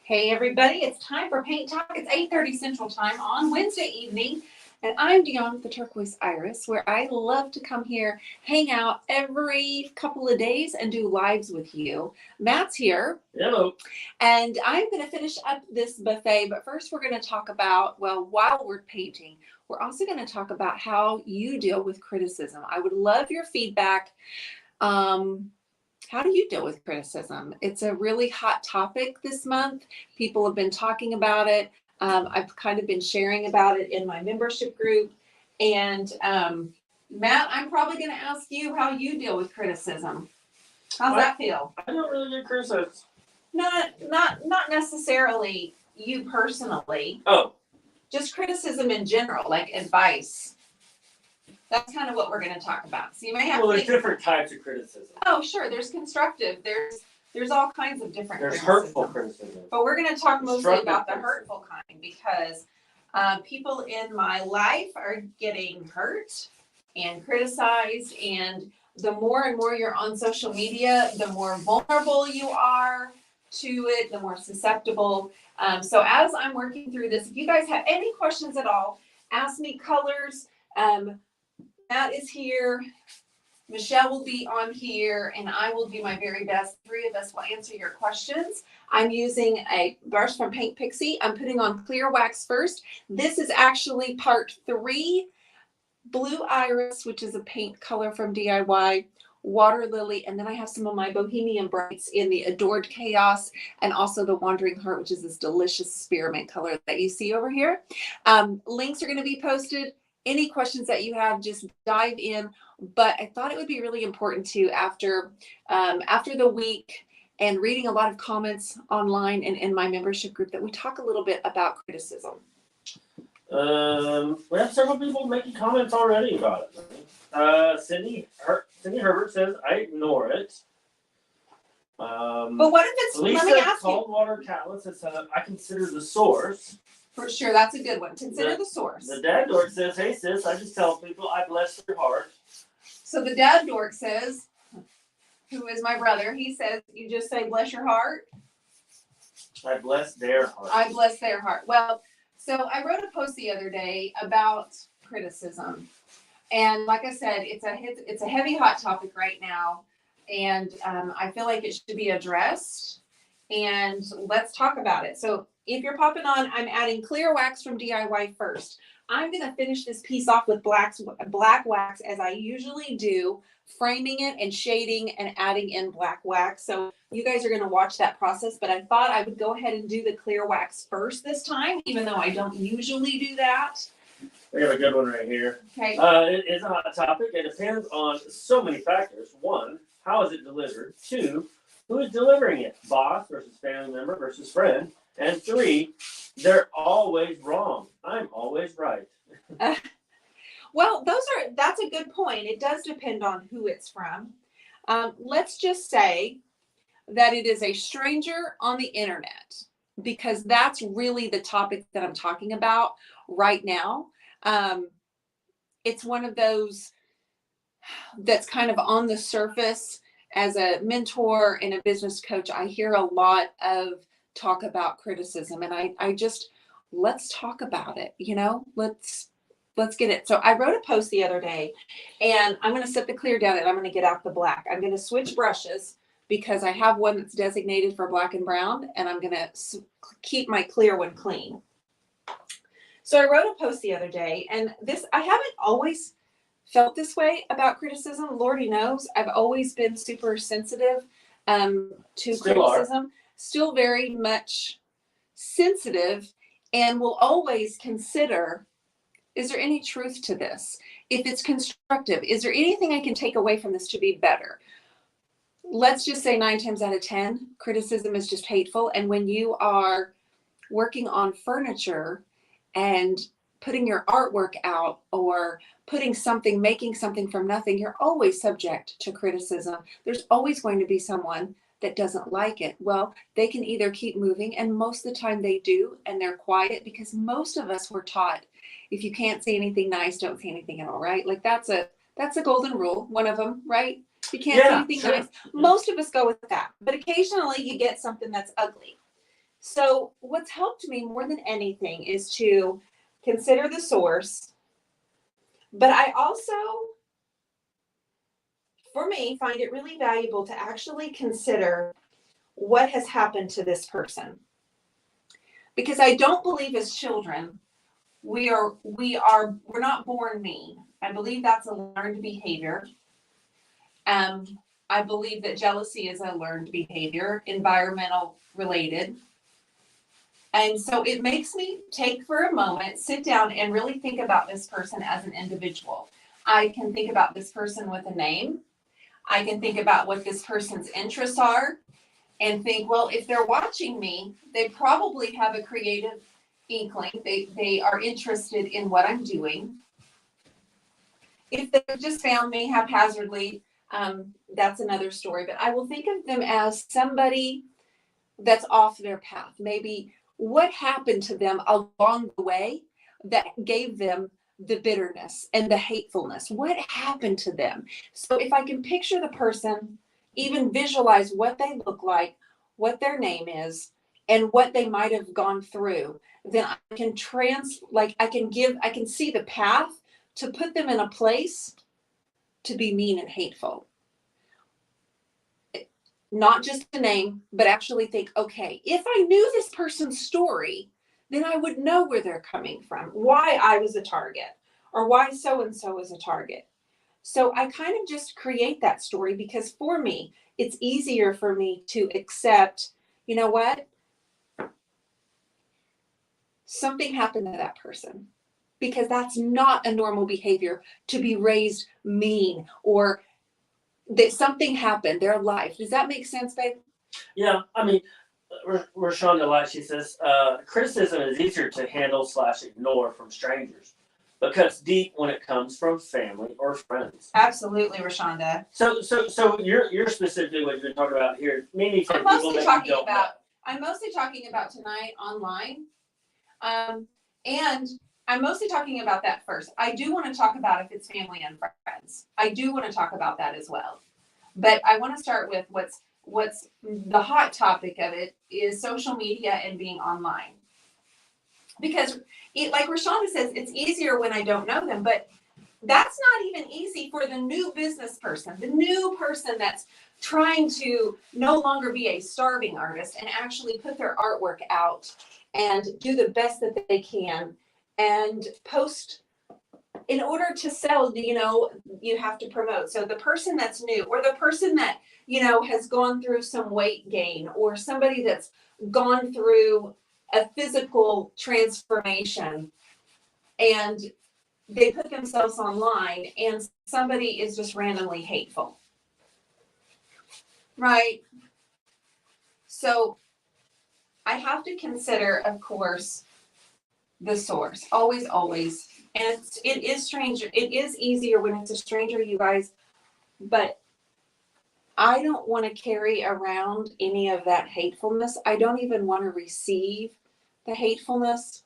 Hey everybody, it's time for Paint Talk. It's 8:30 Central Time on Wednesday evening, and I'm Dion with the Turquoise Iris, where I love to come here, hang out every couple of days and do lives with you. Matt's here. Hello. And I'm going to finish up this buffet, but first we're going to talk about, well, while we're painting, we're also going to talk about how you deal with criticism. I would love your feedback. How do you deal with criticism? It's a really hot topic this month. People have been talking about it. I've kind of been sharing about it in my membership group. And Matt, I'm probably going to ask you how you deal with criticism. How's that feel? I don't really get criticized. Not necessarily you personally. Oh. Just criticism in general, like advice. That's kind of what we're going to talk about. So you may have there's different types of criticism. Oh, sure. There's constructive. There's all kinds of different There's hurtful criticism. But we're going to talk mostly about the hurtful kind because people in my life are getting hurt and criticized. And the more and more you're on social media, the more vulnerable you are to it, the more susceptible. So as I'm working through this, if you guys have any questions at all, ask me. Colors. Matt is here. Michelle will be on here, and I will do my very best. Three of us will answer your questions. I'm using a brush from Paint Pixie. I'm putting on clear wax first. This is actually part 3. Blue Iris, which is a paint color from DIY. Water Lily, and then I have some of my Bohemian Brights in the Adored Chaos, and also the Wandering Heart, which is this delicious spearmint color that you see over here. Links are going to be posted. Any questions that you have, just dive in. But I thought it would be really important to, after the week and reading a lot of comments online and in my membership group, that we talk a little bit about criticism. We have several people making comments already about it. Cindy Herbert says, I ignore it. But what if it's, Lisa, let me ask Saltwater Catlin says, I consider the source. For sure, that's a good one. Consider the source. The dad dork says, hey sis, I just tell people I bless their heart. So the dad dork says, who is my brother, he says, you just say bless your heart. I bless their heart. I bless their heart. Well, so I wrote a post the other day about criticism. And like I said, it's a heavy, hot topic right now. And I feel like it should be addressed. And let's talk about it. So if you're popping on, I'm adding clear wax from DIY first. I'm going to finish this piece off with black wax as I usually do, framing it and shading and adding in black wax. So you guys are going to watch that process, but I thought I would go ahead and do the clear wax first this time, even though I don't usually do that. We have a good one right here. Okay. It is a hot topic. It depends on so many factors. 1, how is it delivered? 2, who is delivering it? Boss versus family member versus friend. And 3, they're always wrong. I'm always right. Well, that's a good point. It does depend on who it's from. Let's just say that it is a stranger on the internet, because that's really the topic that I'm talking about right now. It's one of those that's kind of on the surface. As a mentor and a business coach, I hear a lot of talk about criticism, and I just, let's talk about it. Let's get it. So I wrote a post the other day, and I'm going to set the clear down and I'm going to get out the black. I'm going to switch brushes because I have one that's designated for black and brown, and I'm going to keep my clear one clean. So I wrote a post the other day, and I haven't always felt this way about criticism. Lordy knows I've always been super sensitive to criticism. Still very much sensitive, and will always consider, is there any truth to this? If it's constructive, is there anything I can take away from this to be better? Let's just say 9 times out of 10, criticism is just hateful. And when you are working on furniture and putting your artwork out, or making something from nothing, you're always subject to criticism. There's always going to be someone that doesn't like it. Well, they can either keep moving, and most of the time they do, and they're quiet, because most of us were taught, if you can't say anything nice, don't say anything at all, right? Like that's a golden rule, one of them, right? If you can't say anything nice, most of us go with that. But occasionally you get something that's ugly. So what's helped me more than anything is to consider the source, but I also, for me, find it really valuable to actually consider what has happened to this person. Because I don't believe as children we're not born mean. I believe that's a learned behavior. I believe that jealousy is a learned behavior, environmental related. And so it makes me take for a moment, sit down and really think about this person as an individual. I can think about this person with a name. I can think about what this person's interests are and think, well, if they're watching me, they probably have a creative inkling. They are interested in what I'm doing. If they just found me haphazardly, that's another story. But I will think of them as somebody that's off their path. Maybe what happened to them along the way that gave them the bitterness and the hatefulness. What happened to them? So if I can picture the person, even visualize what they look like, what their name is, and what they might have gone through, then I can I can see the path to put them in a place to be mean and hateful. Not just a name, but actually think, okay, if I knew this person's story, then I would know where they're coming from, why I was a target, or why so and so is a target. So I kind of just create that story because for me, it's easier for me to accept, you know what? Something happened to that person, because that's not a normal behavior to be raised mean or that something happened, their life. Does that make sense, babe? Yeah, I mean, Rashonda Light, she says, criticism is easier to handle / ignore from strangers, but cuts deep when it comes from family or friends. Absolutely, Rashonda. So you're specifically what you're talking about here, meaning from people that you don't know. I'm mostly talking about tonight online. And I'm mostly talking about that first. I do want to talk about if it's family and friends. I do want to talk about that as well. But I want to start with what's the hot topic of it is social media and being online. Because like Rashonda says, it's easier when I don't know them, but that's not even easy for the new business person, the new person that's trying to no longer be a starving artist and actually put their artwork out and do the best that they can and post. In order to sell, you have to promote. So the person that's new, or the person that, has gone through some weight gain, or somebody that's gone through a physical transformation and they put themselves online and somebody is just randomly hateful. Right? So I have to consider, of course, the source. Always, always. And it is stranger. It is easier when it's a stranger, you guys. But I don't want to carry around any of that hatefulness. I don't even want to receive the hatefulness.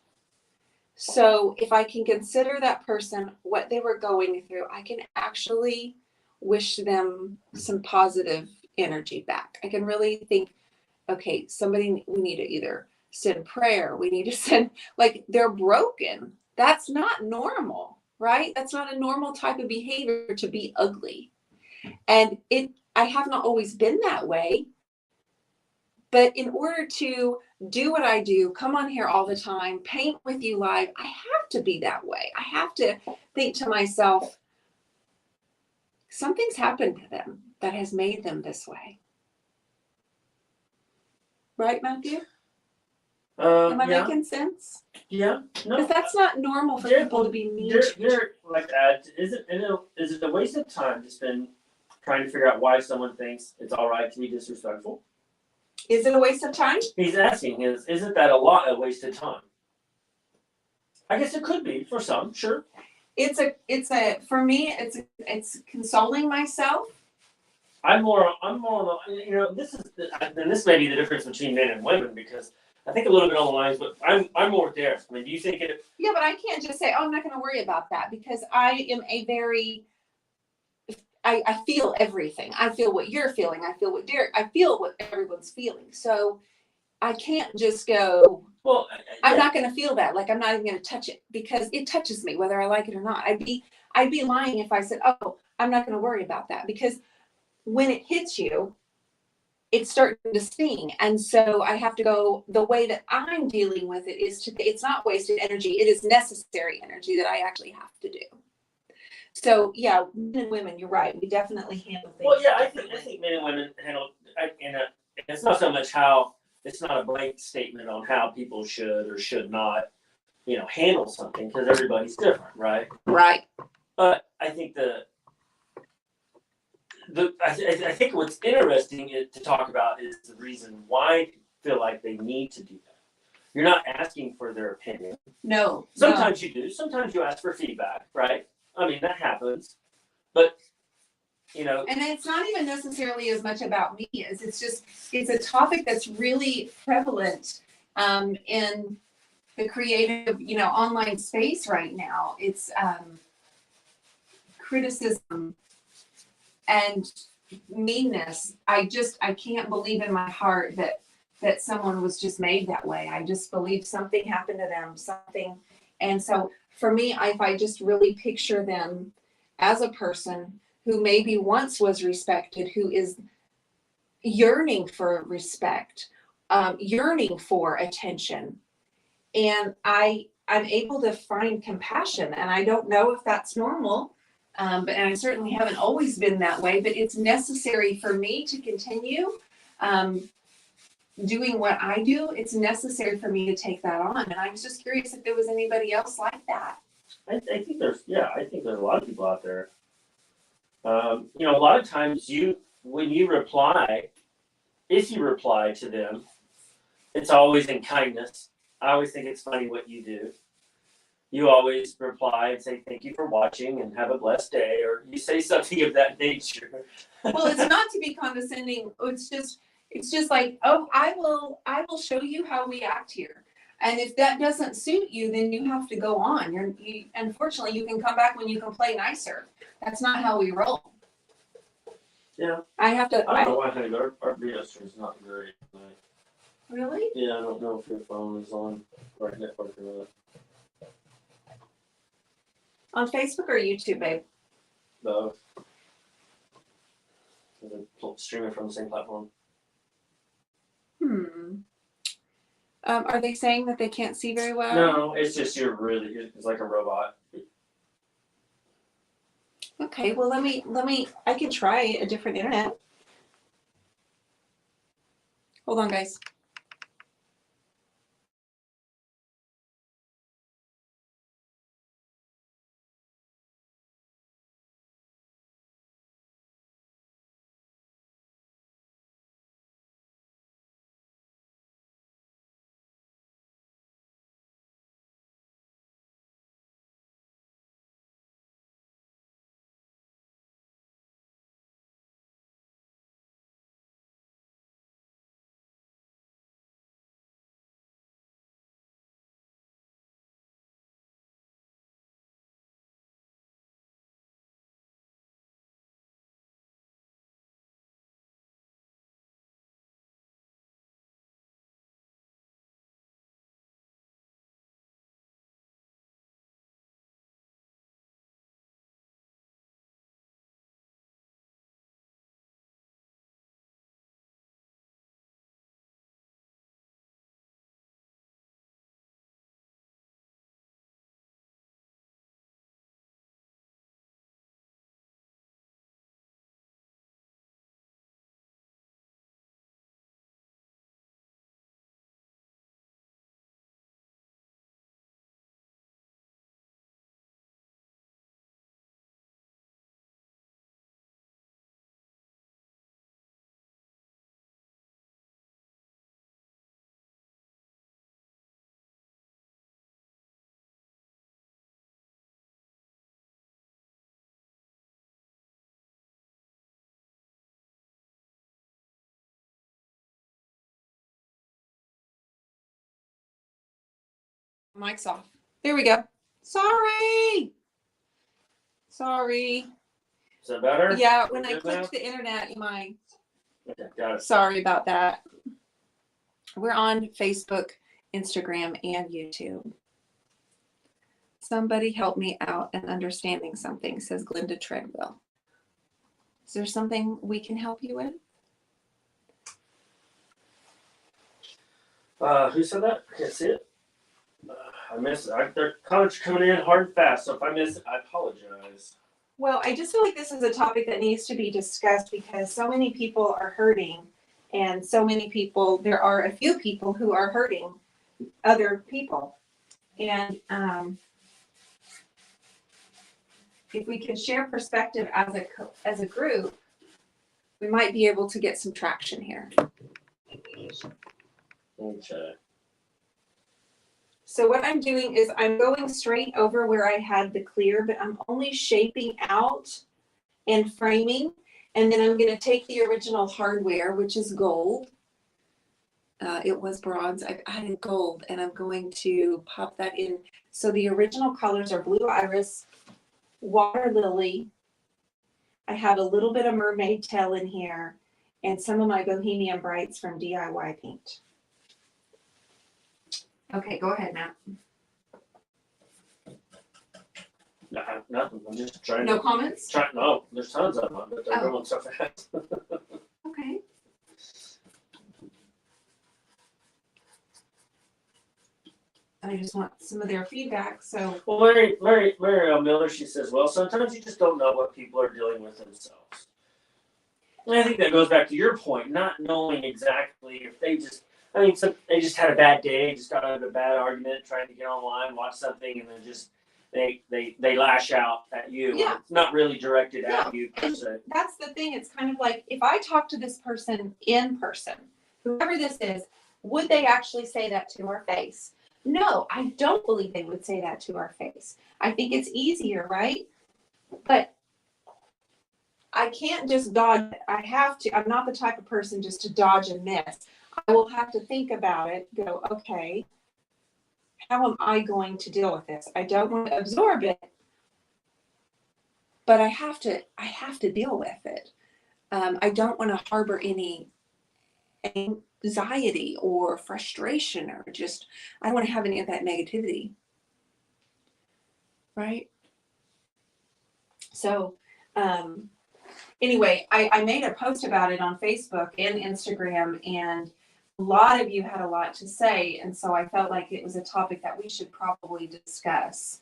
So if I can consider that person, what they were going through, I can actually wish them some positive energy back. I can really think, okay, we need to either send prayer. We need to send, like, they're broken. That's not normal, right? That's not a normal type of behavior to be ugly. And I have not always been that way. But in order to do what I do, come on here all the time, paint with you live, I have to be that way. I have to think to myself, something's happened to them that has made them this way. Right, Matthew? Am I making sense? Yeah. No. Because that's not normal for people to be mean. Is it a waste of time to spend trying to figure out why someone thinks it's all right to be disrespectful? Is it a waste of time? He's asking, isn't that a waste of time? I guess it could be for some, sure. For me, it's consoling myself. I'm more, this may be the difference between men and women, because I think a little bit on the lines, but I'm more there. I mean, do you think it? Yeah, but I can't just say, I'm not going to worry about that, because I am I feel everything. I feel what you're feeling. I feel what everyone's feeling. So I can't just go, Well, I'm yeah. not going to feel that. Like, I'm not even going to touch it because it touches me, whether I like it or not. I'd be lying if I said, oh, I'm not going to worry about that, because when it hits you, it's starting to sting. And so I have to go, the way that I'm dealing with it is it's not wasted energy. It is necessary energy that I actually have to do. So yeah, men and women, you're right. We definitely handle things. Well, yeah, I differently. think men and women handle, and it's not so much how, it's not a blanket statement on how people should or should not, handle something, because everybody's different, right? Right. But I think I think what's interesting to talk about is the reason why people feel like they need to do that. You're not asking for their opinion. No. Sometimes you do. Sometimes you ask for feedback, right? I mean, that happens. But, And it's not even necessarily as much about me as it's a topic that's really prevalent in the creative, online space right now. It's criticism and meanness. I can't believe in my heart that someone was just made that way. I just believe something happened to them, something. And so for me, if I just really picture them as a person who maybe once was respected, who is yearning for respect, yearning for attention, and I'm able to find compassion, and I don't know if that's normal. And I certainly haven't always been that way, but it's necessary for me to continue doing what I do. It's necessary for me to take that on. And I was just curious if there was anybody else like that. I think there's a lot of people out there. A lot of times when you reply, if you reply to them, it's always in kindness. I always think it's funny what you do. You always reply and say thank you for watching and have a blessed day, or you say something of that nature. Well, it's not to be condescending. It's just like, oh, I will show you how we act here. And if that doesn't suit you, then you have to go on. Unfortunately, you can come back when you can play nicer. That's not how we roll. Yeah. I have to. I don't know why, honey, but our video stream is not great tonight. Really? Yeah, I don't know if your phone is on right network or not. On Facebook or YouTube, babe? Both. They're streaming from the same platform. Are they saying that they can't see very well? No, it's just it's like a robot. Okay, well I can try a different internet. Hold on, guys. Mic's off. There we go. Sorry. Is that better? Yeah, when I Good clicked now? the internet, Okay, got it. sorry about that. We're on Facebook, Instagram, and YouTube. Somebody help me out in understanding something, says Glenda Treadwell. Is there something we can help you with? Who said that? I can't see it. I missed it. Their comments are coming in hard and fast, so if I miss it, I apologize. Well, I just feel like this is a topic that needs to be discussed because so many people are hurting, and so many people, there are a few people who are hurting other people. And if we can share perspective as a group, we might be able to get some traction here. Okay. So what I'm doing is I'm going straight over where I had the clear, but I'm only shaping out and framing. And then I'm going to take the original hardware, which is gold. It was bronze. I've added gold, and I'm going to pop that in. So the original colors are blue iris, water lily. I have a little bit of mermaid tail in here, and some of my Bohemian Brights from DIY Paint. Okay, go ahead, Matt. No, nothing. I'm just trying No to. comments? No, there's tons of them, but they're going so fast. Okay. I just want some of their feedback. So, Well, Mary Miller, she says, well, sometimes you just don't know what people are dealing with themselves. And I think that goes back to your point, not knowing exactly if they just, they just had a bad day, just got out of a bad argument, trying to get online, watch something, and then just they lash out at you. Yeah. It's not really directed No. at you per se. that's the thing. It's kind of like if I talk to this person in person, whoever this is, would they actually say that to our face? No, I don't believe they would say that to our face. I think it's easier, right? But I can't just dodge it. I have to. I'm not the type of person just to dodge and miss. I will have to think about it, go, okay, how am I going to deal with this? I don't want to absorb it, but I have to deal with it. I don't want to harbor any anxiety or frustration or just, I don't want to have any of that negativity. Right? So, anyway, I made a post about it on Facebook and Instagram, and a lot of you had a lot to say. And so I felt like it was a topic that we should probably discuss.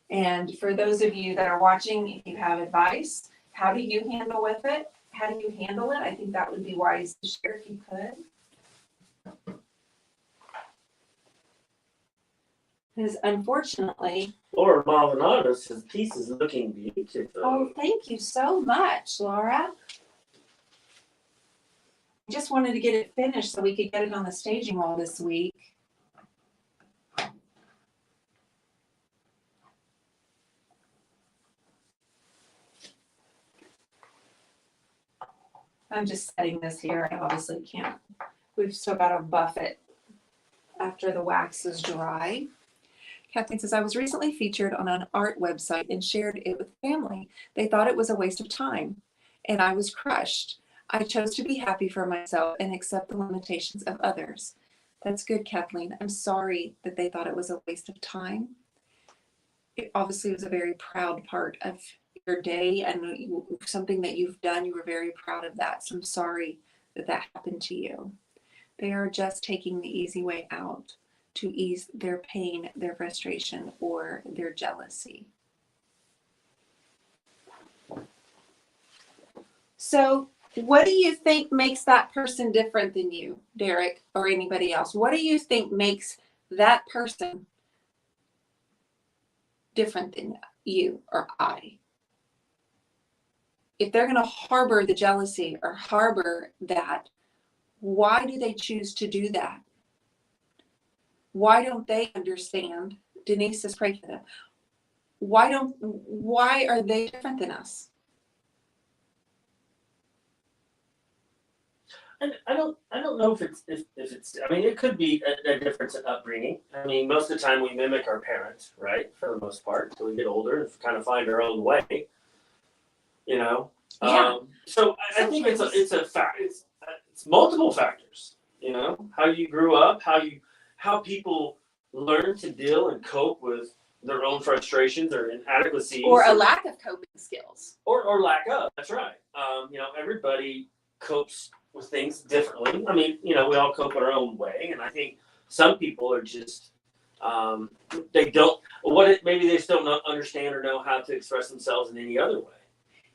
And for those of you that are watching, if you have advice, how do you handle with it? How do you handle it? I think that would be wise to share if you could. Because unfortunately, Laura Maldonado says, piece is looking beautiful. oh, thank you so much, Laura. I just wanted to get it finished so we could get it on the staging wall this week. I'm just setting this here. I obviously can't. We've still got to buff it after the wax is dry. Kathleen says, I was recently featured on an art website and shared it with family. They thought it was a waste of time, and I was crushed. I chose to be happy for myself and accept the limitations of others. That's good, Kathleen. I'm sorry that they thought it was a waste of time. It obviously was a very proud part of your day and something that you've done. You were very proud of that. So I'm sorry that that happened to you. They are just taking the easy way out to ease their pain, their frustration, or their jealousy. So what do you think makes that person different than you, Derek, or anybody else? What do you think makes that person different than you or I? If they're going to harbor the jealousy or harbor that, why do they choose to do that? Why don't they understand? Denise says, pray for them. Why are they different than us? And I don't know if it's I mean, it could be a difference in upbringing. I mean, most of the time we mimic our parents, right? For the most part, until we get older and kind of find our own way. You know. Yeah. So I think it's a fact. It's it's multiple factors. You know, how you grew up, how people learn to deal and cope with their own frustrations or inadequacies, or a lack of coping skills, or lack of. That's right. You know, everybody copes with things differently. I mean, you know, we all cope in our own way, and I think some people are just they don't maybe they just don't understand or know how to express themselves in any other way.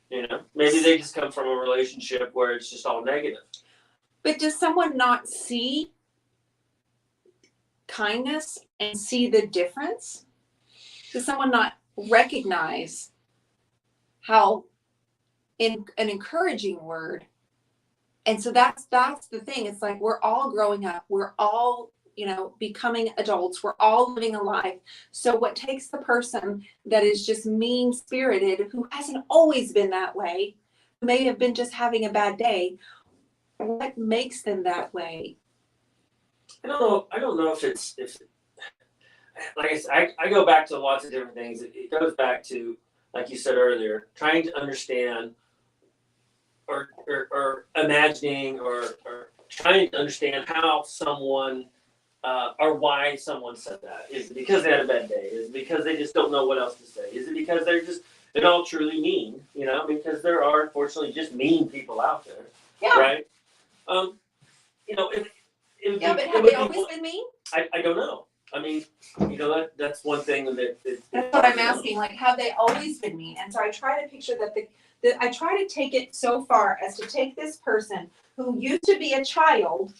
You know, maybe they just come from a relationship where it's just all negative. but does someone not see kindness and see the difference? Does someone not recognize how in an encouraging word? And so that's the thing. It's like we're all growing up. We're all, you know, becoming adults. We're all living a life. So what takes the person that is just mean-spirited, who hasn't always been that way, who may have been just having a bad day, what makes them that way? I don't know if like I said, I go back to lots of different things. It goes back to, like you said earlier, trying to understand or imagining or trying to understand how someone or why someone said that. Is it because they had a bad day? Is it because they just don't know what else to say? Is it because they're all truly mean? You know, because there are unfortunately just mean people out there. Yeah. Right? You know, But have they always been mean? I don't know. I mean, you know, that's one thing that that's what I'm asking. Like, have they always been mean? And so I try to picture that I try to take it so far as to take this person who used to be a child.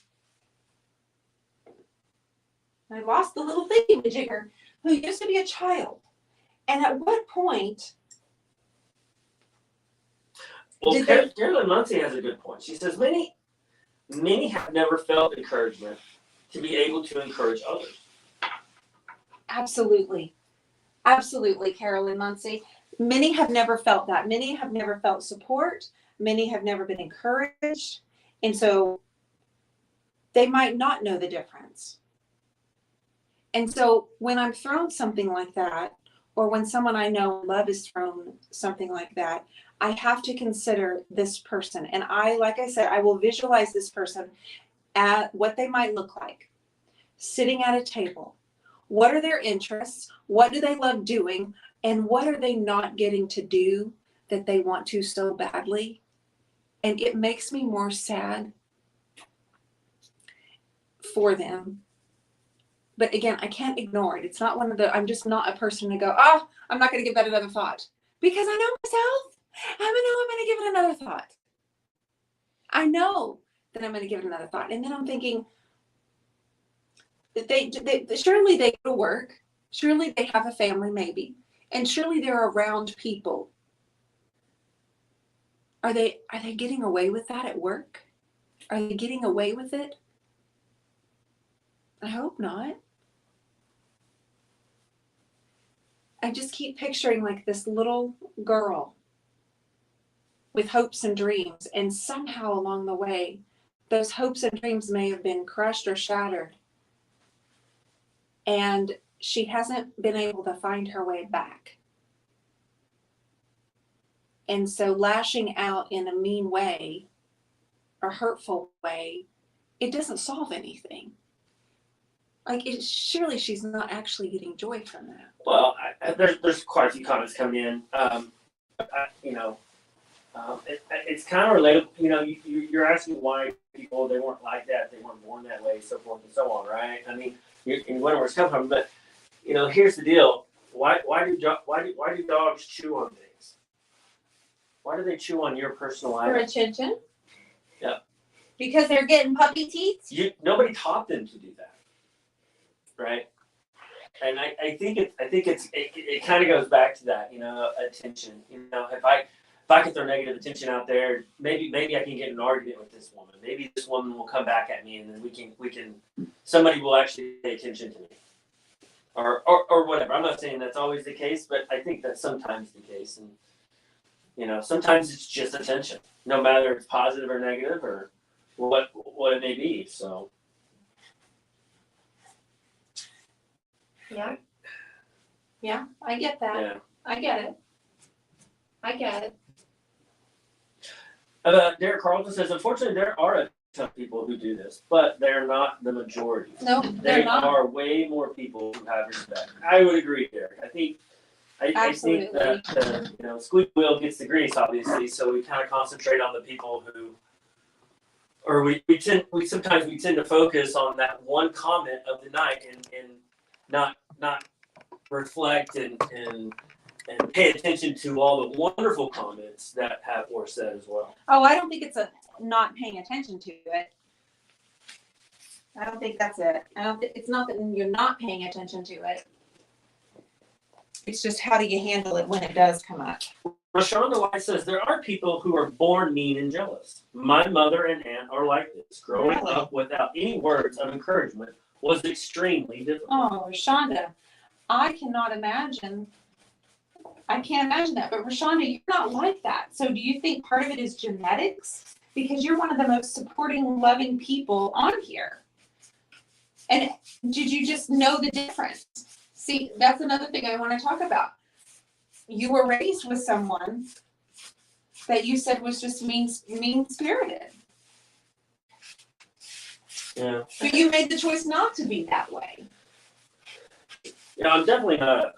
I lost the little thingy-majigger, who used to be a child. And at what point? Well, Carolyn Muncie has a good point. She says many have never felt encouragement to be able to encourage others. Absolutely. Absolutely, Carolyn Muncie. Many have never felt that. Many have never felt support. Many have never been encouraged. And so they might not know the difference. And so when I'm thrown something like that, or when someone I know and love is thrown something like that, I have to consider this person. And like I said, I will visualize this person at what they might look like, sitting at a table. What are their interests? What do they love doing? And what are they not getting to do that they want to so badly? And it makes me more sad for them. But again, I can't ignore it. It's not I'm just not a person to go, oh, I'm not going to give that another thought. Because I know myself. I know I'm going to give it another thought. I know that I'm going to give it another thought. And then I'm thinking, they surely they go to work. Surely they have a family, maybe. And surely they're around people. Are they getting away with that at work? Are they getting away with it? I hope not. I just keep picturing like this little girl with hopes and dreams, and somehow along the way, those hopes and dreams may have been crushed or shattered, and she hasn't been able to find her way back. And so lashing out in a mean way or hurtful way, it doesn't solve anything. Like, surely she's not actually getting joy from that. Well, there's quite a few comments coming in. It's kind of relatable. You know, you're asking why people, they weren't like that, they weren't born that way, so forth and so on, right? I mean, you wonder where it's come from, but you know, here's the deal: why do dogs chew on things? Why do they chew on your personal For items? attention? Yeah. Because they're getting puppy teeth? Nobody taught them to do that, right? And I think it kind of goes back to that, you know, attention. You know, if I can throw negative attention out there, maybe I can get in an argument with this woman. Maybe this woman will come back at me, and then we can somebody will actually pay attention to me, or whatever. I'm not saying that's always the case, but I think that's sometimes the case. And you know, sometimes it's just attention, no matter if it's positive or negative or what it may be. So. Yeah, I get that. Yeah. I get it. Derek Carlton says, unfortunately, there are a of people who do this, but they're not the majority. No, they're There not. are way more people who have respect. I would agree, Derek. I think Absolutely. that squeak wheel gets the grease, obviously. So we kind of concentrate on the people who, or we sometimes tend to focus on that one comment of the night and not reflect and pay attention to all the wonderful comments that were said as well. Oh, I don't think it's a not paying attention to it. I don't think that's it. It's not that you're not paying attention to it. It's just how do you handle it when it does come up? Rashonda White says, there are people who are born mean and jealous. My mother and aunt are like this. Growing Really? up without any words of encouragement was extremely difficult. Oh, Rashonda, I cannot imagine. I can't imagine that. But Rashonda, you're not like that. So do you think part of it is genetics? Because you're one of the most supporting, loving people on here. And did you just know the difference? See, that's another thing I want to talk about. You were raised with someone that you said was just mean-spirited. Yeah. But you made the choice not to be that way. Yeah, I'm definitely not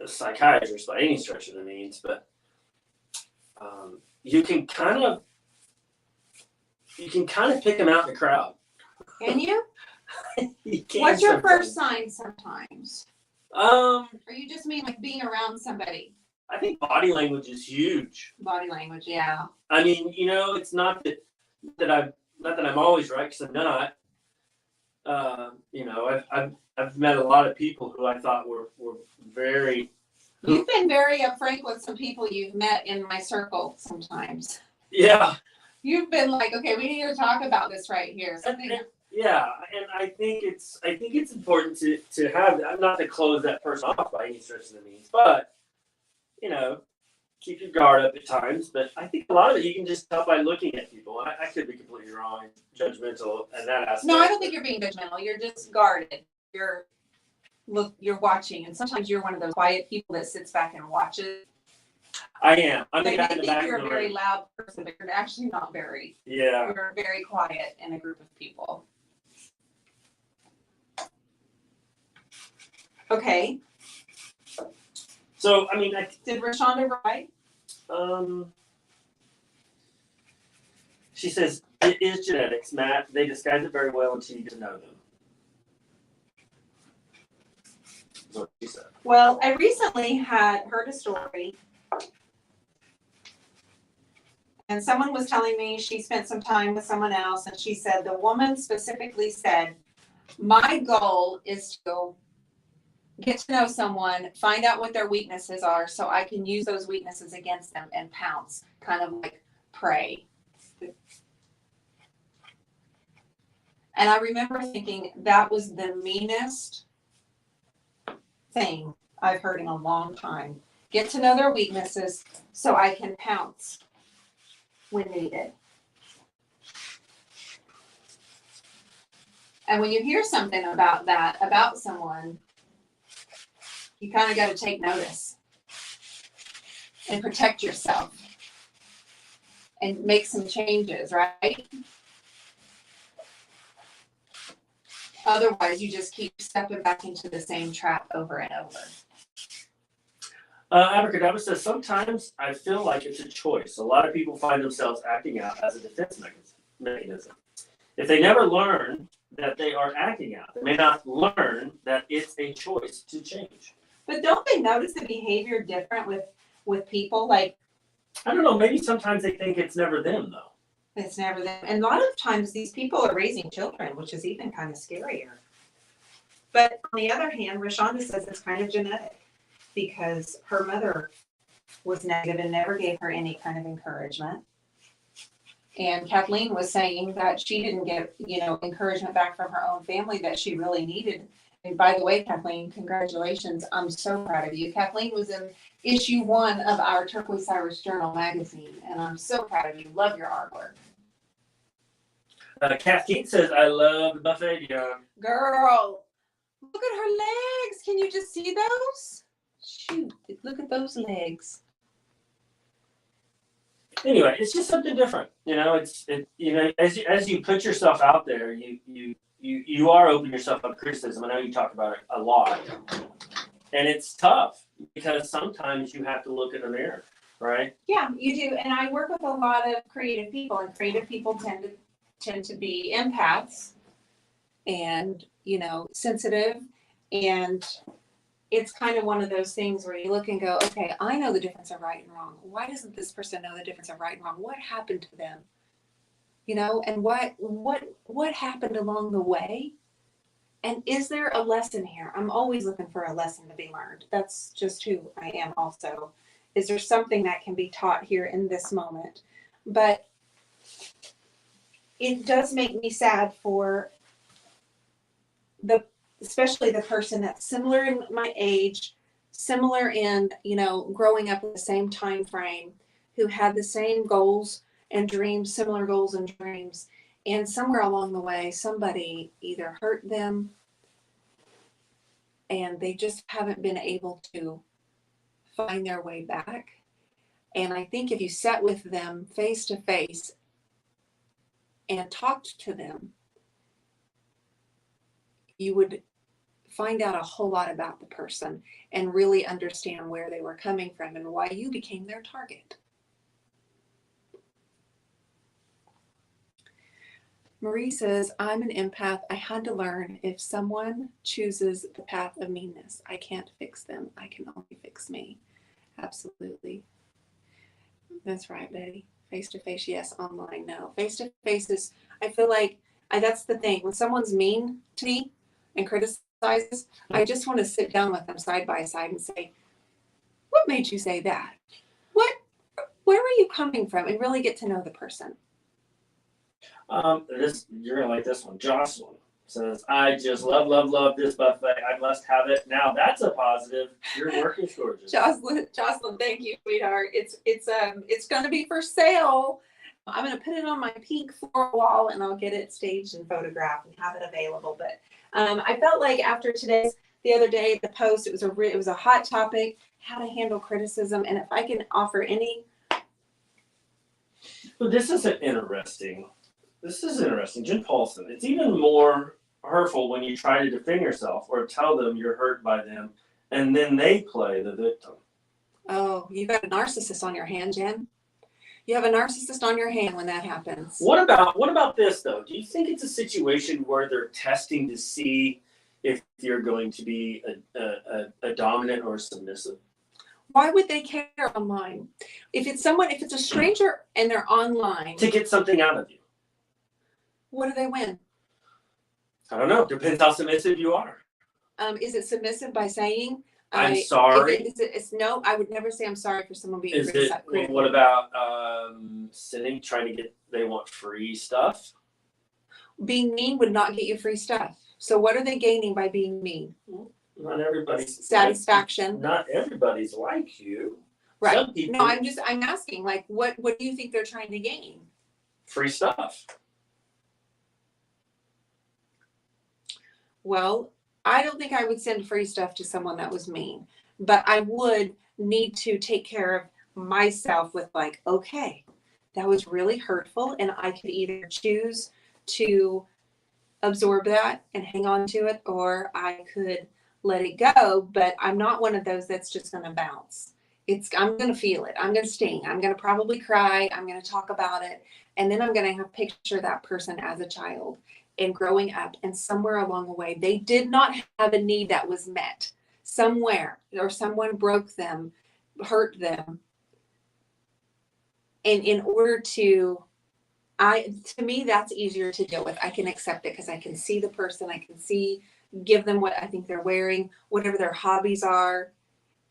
a psychiatrist by any stretch of the means, but you can kind of pick them out in the crowd. Can you? You can What's your sometimes. first sign sometimes? Or you just mean like being around somebody? I think body language is huge. Body language, yeah. I mean, it's not that I'm always right, because I'm not. I've met a lot of people who I thought were very. You've been very upfront with some people you've met in my circle sometimes. Yeah. You've been like, okay, we need to talk about this right here. Something. Yeah, and I think it's important to have that. Not to close that person off by any stretch of the means, but keep your guard up at times. But I think a lot of it you can just tell by looking at people. I could be completely wrong, judgmental, and that aspect. No, I don't think you're being judgmental. You're just guarded. You're watching, and sometimes you're one of those quiet people that sits back and watches. I am. I'm the They guy may in the think back you're of a the very room. loud person, but you're actually not very. Yeah. You're very quiet in a group of people. Okay. So I mean, Did Rashonda write? She says it is genetics, Matt. They disguise it very well until you get to know them. That's what she said. Well, I recently heard a story, and someone was telling me she spent some time with someone else, and she said the woman specifically said, my goal is to get to know someone, find out what their weaknesses are, so I can use those weaknesses against them and pounce, kind of like prey. And I remember thinking that was the meanest thing I've heard in a long time. Get to know their weaknesses so I can pounce when needed. And when you hear something about that, about someone, you kind of got to take notice and protect yourself and make some changes, right? Otherwise, you just keep stepping back into the same trap over and over. Abracadabra says, sometimes I feel like it's a choice. A lot of people find themselves acting out as a defense mechanism. If they never learn that they are acting out, they may not learn that it's a choice to change. But don't they notice the behavior different with people? Like, I don't know, maybe sometimes they think it's never them, though. it's never them. And a lot of times these people are raising children, which is even kind of scarier. But on the other hand, Rashonda says it's kind of genetic because her mother was negative and never gave her any kind of encouragement. And Kathleen was saying that she didn't get, encouragement back from her own family that she really needed. And by the way, Kathleen, congratulations. I'm so proud of you. Kathleen was in issue 1 of our Turquoise Iris Journal magazine, and I'm so proud of you. Love your artwork. Kathleen says, I love the buffet, Dion. Girl, look at her legs. Can you just see those? Shoot, look at those legs. Anyway, it's just something different. As you put yourself out there, you are opening yourself up to criticism. I know you talk about it a lot, and it's tough because sometimes you have to look in the mirror, right? Yeah, you do. And I work with a lot of creative people, and creative people tend to be empaths and, sensitive. And it's kind of one of those things where you look and go, okay, I know the difference of right and wrong. Why doesn't this person know the difference of right and wrong? What happened to them? And what happened along the way? And is there a lesson here? I'm always looking for a lesson to be learned. That's just who I am also. Is there something that can be taught here in this moment? But it does make me sad for especially the person that's similar in my age, similar in, growing up in the same time frame, who had the same goals and dreams, similar goals and dreams. And somewhere along the way, somebody either hurt them and they just haven't been able to find their way back. And I think if you sat with them face to face and talked to them, you would find out a whole lot about the person and really understand where they were coming from and why you became their target. Marie says, I'm an empath. I had to learn if someone chooses the path of meanness, I can't fix them. I can only fix me. Absolutely. That's right, Betty. Face to face, yes. Online, no. Face to face is, I feel like, that's the thing. When someone's mean to me and criticizes, I just want to sit down with them side by side and say, what made you say that? Where were you coming from? And really get to know the person. You're gonna like this one. Jocelyn says, I just love this buffet. I must have it. Now that's a positive. Your work is gorgeous. Jocelyn, thank you, sweetheart. It's gonna be for sale. I'm gonna put it on my pink floor wall and I'll get it staged and photographed and have it available. But I felt like after the other day, the post, it was a hot topic, how to handle criticism, and if I can offer any. Well, this is interesting. Jen Paulson. It's even more hurtful when you try to defend yourself or tell them you're hurt by them, and then they play the victim. Oh, you got a narcissist on your hand, Jen. You have a narcissist on your hand when that happens. What about this though? Do you think it's a situation where they're testing to see if you're going to be a dominant or submissive? Why would they care online? If it's a stranger and they're online. To get something out of you. What do they win? I don't know. Depends how submissive you are. Is it submissive by saying, I'm sorry? No, I would never say I'm sorry for someone being critical. What about they want free stuff? Being mean would not get you free stuff. So what are they gaining by being mean? Not everybody's satisfaction. Not everybody's like you. Right. Some people, no, I'm asking, like, what do you think they're trying to gain? Free stuff. Well, I don't think I would send free stuff to someone that was mean, but I would need to take care of myself with like, okay, that was really hurtful, and I could either choose to absorb that and hang on to it, or I could let it go. But I'm not one of those that's just going to bounce. I'm going to feel it. I'm going to sting. I'm going to probably cry. I'm going to talk about it. And then I'm going to have picture that person as a child and growing up, and somewhere along the way, they did not have a need that was met somewhere, or someone broke them, hurt them. And in order to me, that's easier to deal with. I can accept it because I can see the person. I can give them what I think they're wearing, whatever their hobbies are.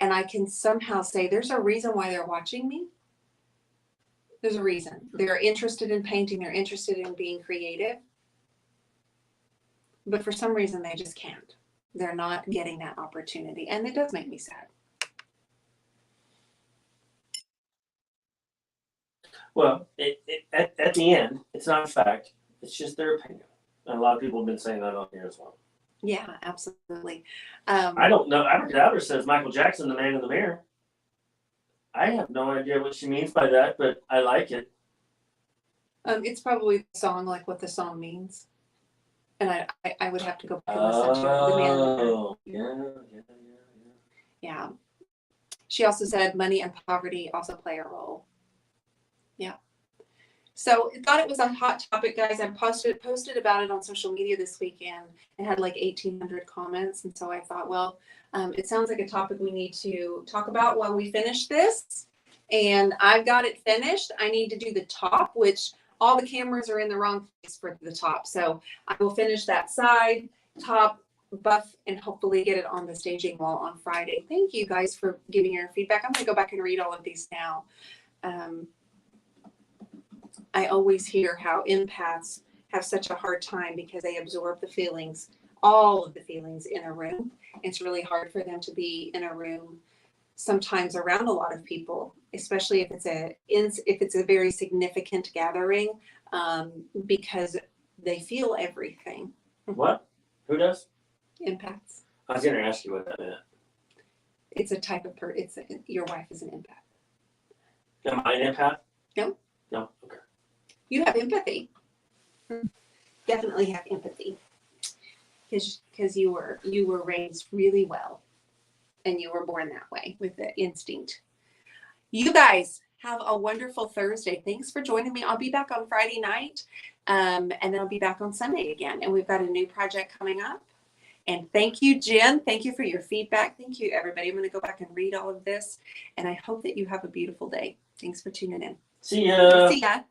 And I can somehow say, there's a reason why they're watching me. There's a reason. They're interested in painting. They're interested in being creative. But for some reason, they just can't. They're not getting that opportunity. And it does make me sad. Well, at the end, it's not a fact. It's just their opinion. And a lot of people have been saying that on here as well. Yeah, absolutely. I don't know. Abracadabra says Michael Jackson, the man in the mirror. I have no idea what she means by that, but I like it. It's probably the song, like what the song means. And I would have to go back and listen to the man. Oh, yeah. Yeah. She also said money and poverty also play a role. Yeah. So I thought it was a hot topic, guys. I posted about it on social media this weekend and had like 1,800 comments. And so I thought, well, it sounds like a topic we need to talk about when we finish this. And I've got it finished. I need to do the top, which all the cameras are in the wrong place for the top. So I will finish that side, top, buff, and hopefully get it on the staging wall on Friday. Thank you guys for giving your feedback. I'm going to go back and read all of these now. I always hear how empaths have such a hard time because they absorb the feelings, all of the feelings in a room. It's really hard for them to be in a room sometimes around a lot of people, especially if it's a very significant gathering, because they feel everything. What? Who does? Empaths. I was going to ask you what that meant. It's a type of your wife is an empath. Am I an empath? No. No? Okay. You have empathy. Definitely have empathy. Because you were raised really well. And you were born that way with the instinct. You guys have a wonderful Thursday. Thanks for joining me. I'll be back on Friday night. And then I'll be back on Sunday again. And we've got a new project coming up. And thank you, Jen. Thank you for your feedback. Thank you, everybody. I'm going to go back and read all of this. And I hope that you have a beautiful day. Thanks for tuning in. See ya. See ya.